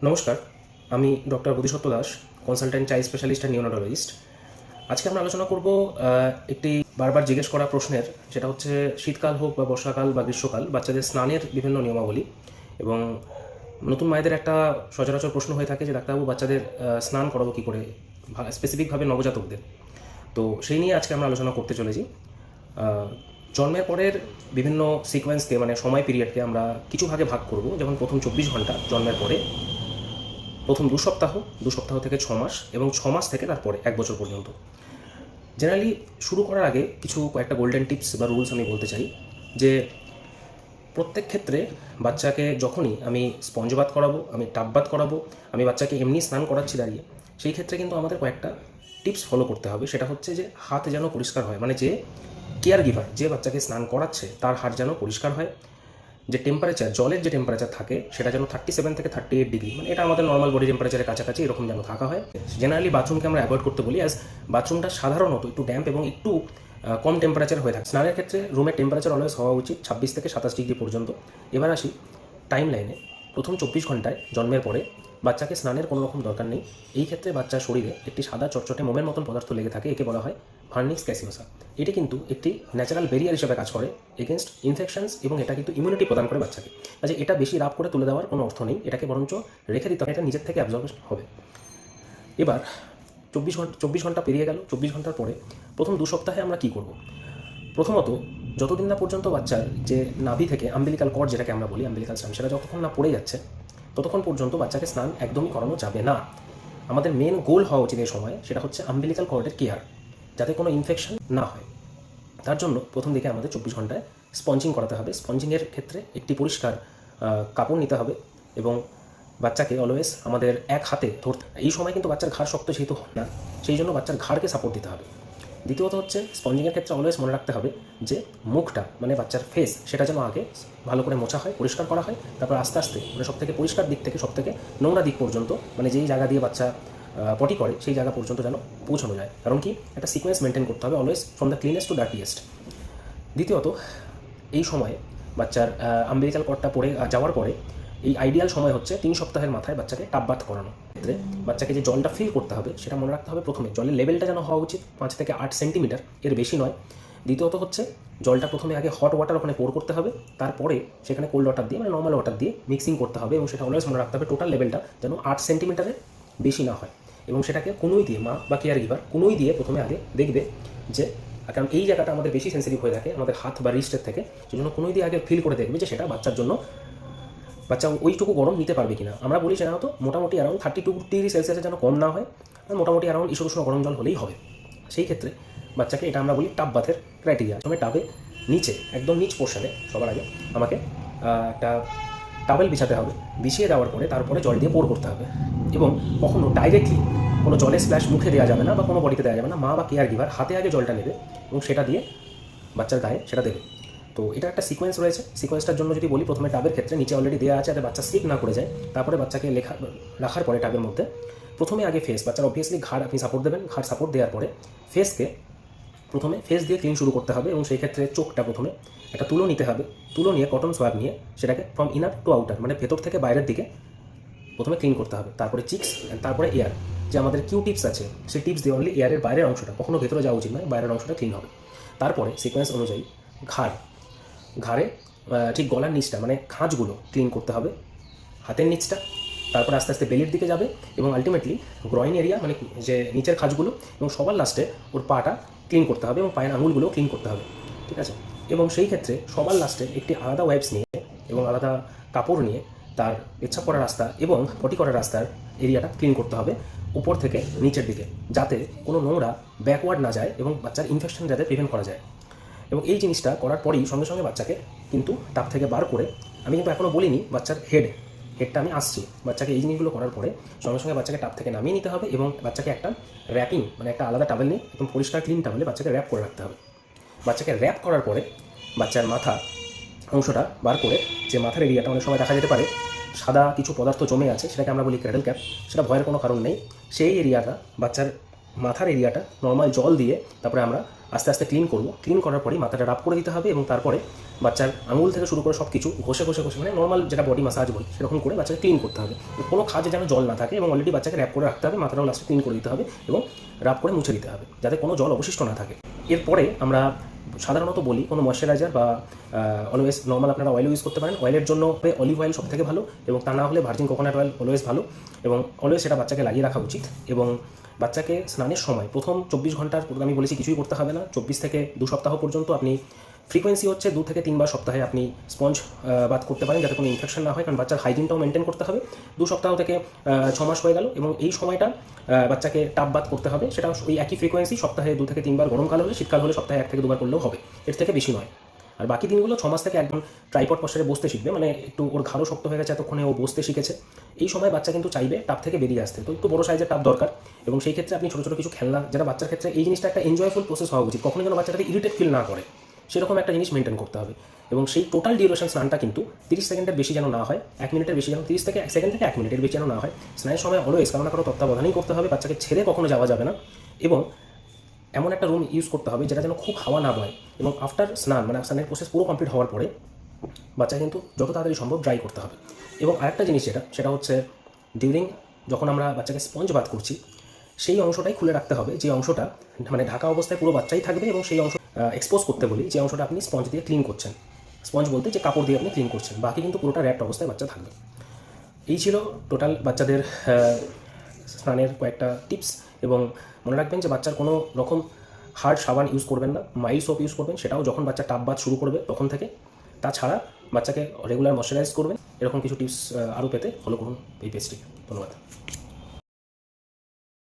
নমস্কার, আমি doctor Bodhisattva Das, consultant child specialist and neurologist. আজকে আমরা আলোচনা করব একটি বারবার জিজ্ঞেস করা প্রশ্নের, যেটা হচ্ছে শীতকাল হোক বা বর্ষাকাল বা গ্রীষ্মকাল, বাচ্চাদের স্নানের বিভিন্ন নিয়মাবলী। এবং নতুন মায়েদের একটা সচরাচর প্রশ্ন হয়ে থাকে যে ডাক্তারবাবু, বাচ্চাদের স্নান করাবো কী করে, স্পেসিফিকভাবে নবজাতকদের। তো সেই নিয়ে আজকে আমরা আলোচনা করতে চলেছি। জন্মের পরের বিভিন্ন সিকোয়েন্সকে, মানে সময় পিরিয়ডকে আমরা কিছু ভাগে ভাগ করব। যেমন প্রথম 24 ঘন্টা জন্মের পরে, প্রথম 2 সপ্তাহ থেকে 6 মাস, এবং 6 মাস থেকে তারপরে 1 বছর পর্যন্ত। জেনারেলি শুরু করার আগে কয়েকটা গোল্ডেন টিপস বা রুলস আমি বলতে চাই। যে প্রত্যেক ক্ষেত্রে বাচ্চাকে যখনই আমি স্পঞ্জ বাথ করাবো, আমি টাব বাথ করাবো, আমি বাচ্চাকে এমনি স্নান করাচ্ছি দাঁড়িয়ে, সেই ক্ষেত্রে কিন্তু আমাদের কয়েকটা টিপস ফলো করতে হবে। সেটা হচ্ছে যে হাত যেন পরিষ্কার হয়, মানে যে কেয়ার গিভার, যে বাচ্চাকে স্নান করাচ্ছে, তার হাত যেন পরিষ্কার হয়। যে টেম্পারেচার, জলের যে টেম্পারেচার থাকে, সেটা যেন 37 থেকে 38 ডিগ্রি, মানে এটা আমাদের নর্মাল বডি টেম্পারেচারের কাছাকাছি এরকম যেন থাকা হয়। জেনারেলি বাথরুমকে আমরা অ্যাভয়েড করতে বলি, অ্যাজ বাথরুমটা সাধারণত একটু ড্যাম্প এবং একটু কম টেম্পারেচার হয়ে থাকে। স্নানের ক্ষেত্রে রুমের টেম্পারেচার অলওয়েজ হওয়া উচিত 26 থেকে 27 ডিগ্রি পর্যন্ত। এবার আসি টাইম লাইনে। প্রথম 24 ঘন্টায় জন্মের পরে বাচ্চাকে স্নানের কোনো রকম দরকার নেই। এই ক্ষেত্রে বাচ্চার শরীরে একটি সাদা চটচটে মোমের মতন পদার্থ লেগে থাকে, একে বলা হয় ভার্নিক্স ক্যাসিওসা। এটি কিন্তু একটি ন্যাচারাল ব্যারিয়ার হিসেবে কাজ করে এগেনস্ট ইনফেকশনস, এবং এটা কিন্তু ইমিউনিটি প্রদান করে বাচ্চাকে। কাজে এটা বেশি রাব করে তুলে দেওয়ার কোনো অর্থ নেই, এটাকে বরঞ্চ রেখে দিতে হবে, এটা নিজের থেকে অ্যাবজর্বেশন হবে। এবার 24 ঘন্টা পেরিয়ে গেল। 24 ঘন্টার পরে প্রথম 2 সপ্তাহে আমরা কী করব? প্রথমত, যতদিন না পর্যন্ত বাচ্চার যে নাভি থেকে আম্বিলিকাল কর্ড, যেটাকে আমরা বলি আম্বিলিকাল স্নান, সেটা যতক্ষণ না পড়ে যাচ্ছে, ততক্ষণ পর্যন্ত বাচ্চাকে স্নান একদমই করানো যাবে না। আমাদের মেন গোল হওয়া উচিত এই সময়, সেটা হচ্ছে আম্বিলিকাল কর্ডের কেয়ার, যাতে কোনো ইনফেকশন না হয়। তার জন্য প্রথম দিকে আমাদের 24 ঘন্টায় স্পঞ্জিং করাতে হবে। স্পঞ্জিংয়ের ক্ষেত্রে একটি পরিষ্কার কাপড় নিতে হবে, এবং বাচ্চাকে অলওয়েজ আমাদের এক হাতে ধরতে। এই সময় কিন্তু বাচ্চার ঘাড় শক্ত যেহেতু হয় না, সেই জন্য বাচ্চার ঘাড়কে সাপোর্ট দিতে হবে। দ্বিতীয়ত হচ্ছে, স্পঞ্জিংয়ের ক্ষেত্রে অলওয়েজ মনে রাখতে হবে যে মুখটা, মানে বাচ্চার ফেস, সেটা যেন আগে ভালো করে মোছা হয়, পরিষ্কার করা হয়। তারপর আস্তে আস্তে, মানে সব থেকে পরিষ্কার দিক থেকে সব থেকে নোংরা দিক পর্যন্ত, মানে যেই জায়গা দিয়ে বাচ্চা পটি করে সেই জায়গা পর্যন্ত যেন পৌঁছানো যায়। কারণ কি, একটা সিকোয়েন্স মেনটেন করতে হবে always, from the cleanest to dirtiest. দ্বিতীয়ত, এই সময়ে বাচ্চার আম্বিলিকাল কর্ডটা পড়ে যাওয়ার পরে এই আইডিয়াল সময় হচ্ছে 3 সপ্তাহের মাথায় বাচ্চাকে টাব বাথ করানো। ক্ষেত্রে বাচ্চাকে যে জলটা ফিল করতে হবে, সেটা মনে রাখতে হবে প্রথমে জলের লেভেলটা যেন হওয়া উচিত 5 থেকে 8 সেন্টিমিটার, এর বেশি নয়। দ্বিতীয়ত হচ্ছে, জলটা প্রথমে আগে হট ওয়াটার ওখানে পোর করতে হবে, তারপরে সেখানে কোল্ড ওয়াটার দিয়ে, মানে নর্মাল ওয়াটার দিয়ে মিক্সিং করতে হবে, এবং সেটা অলওয়েজ মনে রাখতে হবে টোটাল লেভেলটা যেন 8 সেন্টিমিটারের বেশি না হয়। এবং সেটাকে কুনুই দিয়ে, মা বা কেয়ার গিভার কুনুই দিয়ে প্রথমে আগে দেখবে যে, কারণ এই জায়গাটা আমাদের বেশি সেন্সিটিভ হয়ে থাকে আমাদের হাত বা রিস্টের থেকে, সেই জন্য কুনুই দিয়ে আগে ফিল করে দেখবে যে সেটা বাচ্চার জন্য, বাচ্চা ওইটুকু গরম নিতে পারবে কিনা। আমরা বলি যে না, তো মোটামুটি অ্যারাউন্ড 32 ডিগ্রি সেলসিয়াসের যেন কম না হয়, মোটামুটি অ্যারাউন্ড উষ্ণ গরম জল হলেই হবে। সেই ক্ষেত্রে বাচ্চাকে, এটা আমরা বলি টাব বাথের ক্রাইটেরিয়া। প্রথমে টাবে নিচে, একদম নিচ পোর্শনে সবার আগে আমাকে একটা টাওয়েল বিছাতে হবে। বিছিয়ে দেওয়ার পরে তারপরে জল দিয়ে পোর করতে হবে, এবং কখনো ডাইরেক্টলি কোনো জলের স্প্ল্যাশ মুখে দেওয়া যাবে না বা কোনো বডিতে দেওয়া যাবে না। মা বা কেয়ার গিভার হাতে আগে জলটা নেবে এবং সেটা দিয়ে বাচ্চার গায়ে সেটা দেবে। তো এটা একটা সিকোয়েন্স রয়েছে। সিকোয়েন্সটার জন্য যদি বলি, প্রথমে টাবের ক্ষেত্রে নিচে অলরেডি দেওয়া আছে যাতে বাচ্চা স্লিপ না করে যায়। তারপরে বাচ্চাকে রাখার পরে টাবের মধ্যে প্রথমে আগে ফেস, বাচ্চার অবভিয়াসলি ঘাড় আপনি সাপোর্ট দেবেন। ঘাড় সাপোর্ট দেওয়ার পরে ফেসকে প্রথমে ফেস দিয়ে ক্লিন শুরু করতে হবে, এবং সেই ক্ষেত্রে চোখটা প্রথমে একটা তুলো নিতে হবে। তুলো নিয়ে কটন সোয়াব নিয়ে সেটাকে ফ্রম ইনার টু আউটার, মানে ভেতর থেকে বাইরের দিকে প্রথমে ক্লিন করতে হবে। তারপরে চিক্স, তারপরে এয়ার। যে আমাদের কিউ টিপস আছে, সেই টিপস দিয়ে অনলি এয়ারের বাইরের অংশটা, কখনো ভেতরে যাওয়া উচিত নয়, বাইরের অংশটা ক্লিন হবে। তারপরে সিকোয়েন্স অনুযায়ী ঘাড়ে ঠিক গলার নিচটা, মানে খাঁজগুলো ক্লিন করতে হবে, হাতের নিচটা। তারপরে আস্তে আস্তে বেলির দিকে যাবে, এবং আলটিমেটলি গ্রয়েন এরিয়া, মানে যে নিচের খাঁজগুলো, এবং সবার লাস্টে ওর পাটা ক্লিন করতে হবে, এবং পায়ের আঙুলগুলো ক্লিন করতে হবে। ঠিক আছে? এবং সেই ক্ষেত্রে সবার লাস্টে একটি আলাদা ওয়াইপস নিয়ে এবং আলাদা কাপড় নিয়ে তার পেচ্ছাপ করার রাস্তা এবং পটি করার রাস্তার এরিয়াটা ক্লিন করতে হবে, উপর থেকে নিচের দিকে, যাতে কোনো নোংরা ব্যাকওয়ার্ড না যায় এবং বাচ্চার ইনফেকশন যাতে প্রিভেন্ট করা যায়। এবং এই জিনিসটা করার পরেই সঙ্গে সঙ্গে বাচ্চাকে কিন্তু টাপ থেকে বার করে, আমি কিন্তু এখনও বলিনি বাচ্চার হেডটা আমি আসছি, বাচ্চাকে এই জিনিসগুলো করার পরে সঙ্গে সঙ্গে বাচ্চাকে টাপ থেকে নামিয়ে নিতে হবে, এবং বাচ্চাকে একটা র্যাপিং, মানে একটা আলাদা টাওয়েল নিয়ে, একদম পরিষ্কার ক্লিন টাওয়েলে বাচ্চাকে র্যাপ করে রাখতে হবে। বাচ্চাকে র্যাপ করার পরে বাচ্চার মাথা অংশটা বার করে, যে মাথার এরিয়াটা অনেক সময় দেখা যেতে পারে সাদা কিছু পদার্থ জমে আছে, সেটাকে আমরা বলি ক্র্যাডল ক্যাপ, সেটা ভয়ের কোনো কারণ নেই। সেই এরিয়াটা, বাচ্চার মাথার এরিয়াটা নর্মাল জল দিয়ে তারপরে আমরা আস্তে আস্তে ক্লিন করবো। ক্লিন করার পরে মাথাটা রাব করে দিতে হবে এবং তারপরে বাচ্চার আঙুল থেকে শুরু করে সব কিছু ঘষে মানে নর্মাল যেটা বডি মাসাজ বলি সেরকম করে বাচ্চাকে ক্লিন করতে হবে। কোনো খাজে যেন জল না থাকে এবং অলরেডি বাচ্চাকে র্যাপ করে রাখতে হবে, মাথাটাও লাস্টে ক্লিন করে দিতে হবে এবং রাব করে মুছে দিতে হবে যাতে কোনো জল অবশিষ্ট না থাকে। এরপরে আমরা সাধারণত বলি কোনো ময়শ্চারাইজার বা অলওয়েজ নর্মাল আপনারা অয়েল ইউজ করতে পারেন। অয়েলের জন্য অলিভ অয়েল সব থেকে ভালো এবং তা না হলে ভার্জিন কোকোনাট অয়েল অলওয়েজ ভালো এবং অলওয়েজ সেটা বাচ্চাকে লাগিয়ে রাখা উচিত। এবং বাচ্চাকে স্নানের সময় প্রথম 24 ঘন্টার আমি বলেছি কিছুই করতে হবে না। 24 থেকে 2 সপ্তাহ পর্যন্ত আপনি ফ্রিকোয়েন্সি হচ্ছে 2 থেকে 3 বার সপ্তাহে আপনি স্পঞ্জ বাথ করতে পারেন যাতে কোনো ইনফেকশন না হয়, কারণ বাচ্চার হাইজিনটাও মেনটেন করতে হবে। 2 সপ্তাহ থেকে 6 মাস হয়ে গেল এবং এই সময়টা বাচ্চাকে টাব বাথ করতে হবে, সেটা ওই একই ফ্রিকোয়েন্সি সপ্তাহে 2 থেকে 3 বার, গরমকাল হলে, শীতকাল হলে সপ্তাহে 1 থেকে 2 বার করলেও হবে, এর থেকে বেশি নয়। আর বাকি দিনগুলো 6 মাস থেকে একদম ট্রাইপড পশ্চারে বসতে শিখবে, মানে একটু ওর ঘাড়ও শক্ত হয়ে গেছে এতক্ষণে ও বসতে শিখেছে। এই সময় বাচ্চা কিন্তু চাইবে টাব থেকে বেরিয়ে আসতে, তো একটু বড় সাইজের টাব দরকার এবং সেই ক্ষেত্রে আপনি ছোটো ছোটো কিছু খেলনা, যেটা বাচ্চার ক্ষেত্রে এই জিনিসটা একটা এনজয়ফুল প্রসেস হওয়া উচিত, কখনো যেন বাচ্চাটাকে ইরিটেট ফিল না করে সেরকম একটা জিনিস মেনটেন করতে হবে। এবং সেই টোটাল ডিউরেশন স্নানটা কিন্তু 30 সেকেন্ডের বেশি যেন না হয়, 1 মিনিটের বেশি যেন, 30 থেকে 1 সেকেন্ড থেকে 1 মিনিটের বেশি যেন না হয়। স্নানের সময় অলওয়েজ কারো না কারো তত্ত্বাবধানই করতে হবে, বাচ্চাকে ছেড়ে কখনো যাওয়া যাবে না এবং এমন একটা রুম ইউজ করতে হবে যেটা যেন খুব হাওয়া না বয়। এবং আফটার স্নান মানে স্নানের প্রসেস পুরো কমপ্লিট হওয়ার পরে বাচ্চা কিন্তু যত তাড়াতাড়ি সম্ভব ড্রাই করতে হবে। এবং আরেকটা জিনিস সেটা হচ্ছে ডিউরিং যখন আমরা বাচ্চাকে স্পঞ্জ বাথ করছি সেই অংশটাই খুলে রাখতে হবে, যে অংশটা মানে ঢাকা অবস্থায় পুরো বাচ্চাই থাকবে এবং সেই অংশ এক্সপোজ করতে বলি যে অংশটা আপনি স্পঞ্জ দিয়ে ক্লিন করছেন, স্পঞ্জ বলতে যে কাপড় দিয়ে আপনি ক্লিন করছেন, বাকি কিন্তু পুরোটা র্যাপড অবস্থায় বাচ্চা থাকবে। এই ছিল টোটাল বাচ্চাদের স্নানের কয়েকটা টিপস। এবং মনে রাখবেন যে বাচ্চার কোনো রকম হার্ড সাবান ইউজ করবেন না, মাইল্ড সোপ ইউজ করবেন, সেটাও যখন বাচ্চা টাব বাথ শুরু করবে তখন থেকে। তাছাড়া বাচ্চাকে রেগুলার ময়শ্চারাইজ করবেন। এরকম কিছু টিপস আরও পেতে ফলো করুন এই পেজটি। ধন্যবাদ।